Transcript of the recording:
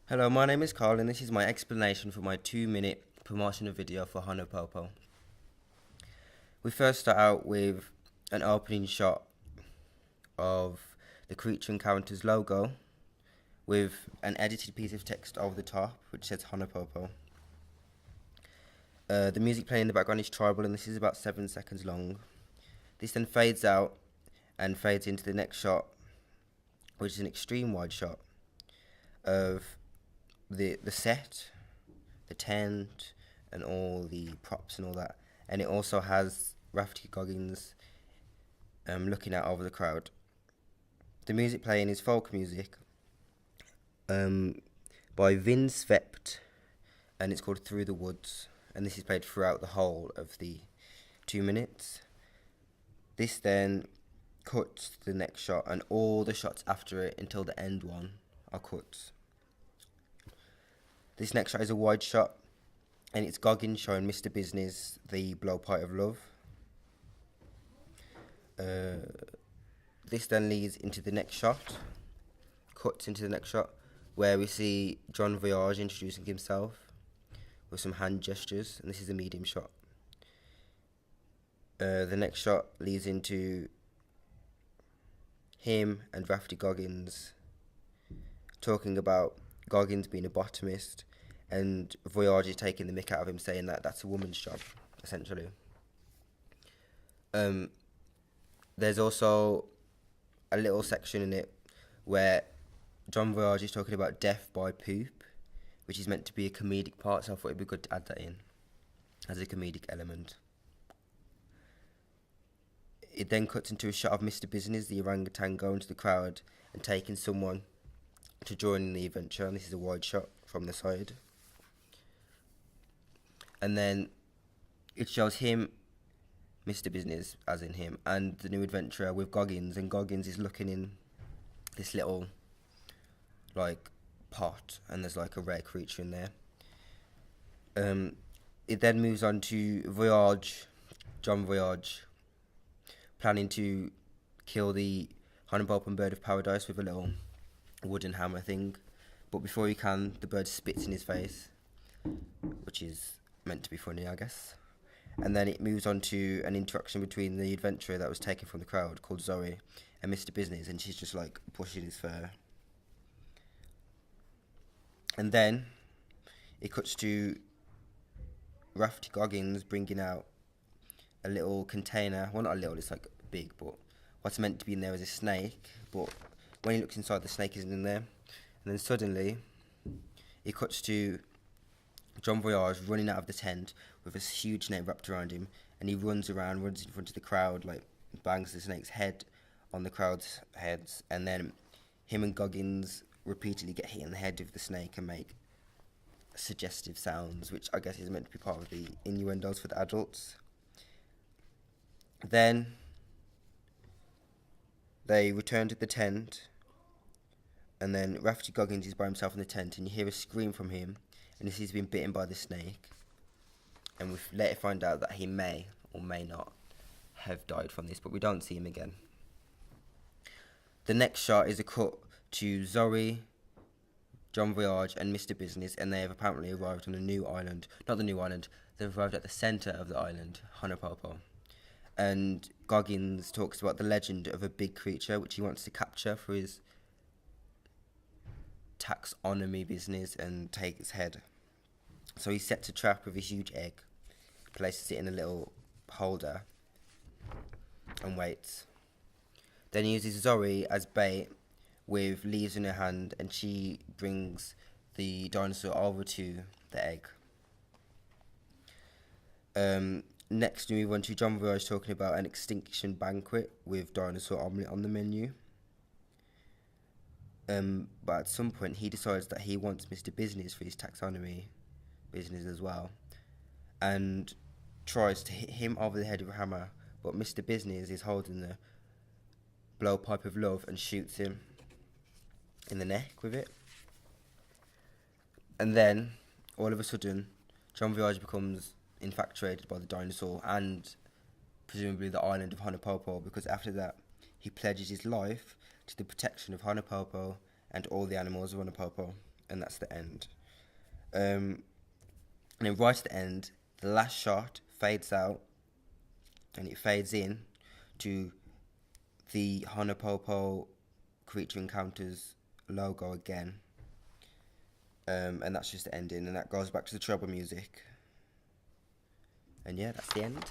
Hello, my name is Carl and this is my explanation for my 2-minute promotional video for Honopopo. We first start out with an opening shot of the creature encounter's logo with an edited piece of text over the top which says Honopopo. The music playing in the background is tribal and this is about 7 seconds long. This then fades out and fades into the next shot, which is an extreme wide shot of the set, the tent, and all the props and all that. And it also has Rafferty Goggins looking out over the crowd. The music playing is folk music by Vince Vept, and it's called Through the Woods. And this is played throughout the whole of the 2 minutes. This then cuts to the next shot, and all the shots after it until the end one are cuts. This next shot is a wide shot, and it's Goggins showing Mr. Business the blowpipe of love. This then leads into the next shot, cuts into the next shot, where we see John Voyage introducing himself with some hand gestures, and this is a medium shot. The next shot leads into him and Rafferty Goggins talking about Goggins being a bottomist, and Voyage is taking the mick out of him, saying that that's a woman's job, essentially. There's also a little section in it where John Voyage is talking about death by poop, which is meant to be a comedic part, so I thought it'd be good to add that in as a comedic element. It then cuts into a shot of Mr. Business, the orangutan, going to the crowd and taking someone to join in the adventure, and this is a wide shot from the side. And then it shows him, Mr. Business, as in him, and the new adventurer with Goggins, and Goggins is looking in this little, like, pot, and there's, like, a rare creature in there. It then moves on to Voyage, John Voyage, planning to kill the Honopopo bird of paradise with a little wooden hammer thing, but before he can, the bird spits in his face, which is meant to be funny, I guess. And then it moves on to an interaction between the adventurer that was taken from the crowd, called Zoe, and Mr. Business, and she's just like pushing his fur. And then it cuts to Rafferty Goggins bringing out a little container. Well, not a little, it's like big, but what's meant to be in there is a snake, but when he looks inside, the snake isn't in there. And then suddenly it cuts to John Voyage running out of the tent with a huge snake wrapped around him, and he runs in front of the crowd, like bangs the snake's head on the crowd's heads, and then him and Goggins repeatedly get hit in the head with the snake and make suggestive sounds, which I guess is meant to be part of the innuendos for the adults. Then they return to the tent, and then Rafferty Goggins is by himself in the tent, and you hear a scream from him, and he's been bitten by the snake. And we later find out that he may or may not have died from this, but we don't see him again. The next shot is a cut to Zoe, John Voyage, and Mr. Business, and they have apparently arrived on a new island. Not the new island, they've arrived at the centre of the island, Honopopo. And Goggins talks about the legend of a big creature which he wants to capture for his taxonomy business and take its head. So he sets a trap with a huge egg, places it in a little holder, and waits. Then he uses Zoe as bait with leaves in her hand, and she brings the dinosaur over to the egg. Next, we move on to John Voyage talking about an extinction banquet with dinosaur omelette on the menu. But at some point, he decides that he wants Mr. Business for his taxonomy business as well, and tries to hit him over the head with a hammer, but Mr. Business is holding the blowpipe of love and shoots him in the neck with it. And then, all of a sudden, John Voyage becomes infatuated by the dinosaur and presumably the island of Honopopo, because after that, he pledges his life to the protection of Honopopo and all the animals of Honopopo. and that's the end. And then right at the end, the last shot fades out, and it fades in to the Honopopo Creature Encounters logo again. And that's just the ending, and that goes back to the treble music. And yeah, that's the end.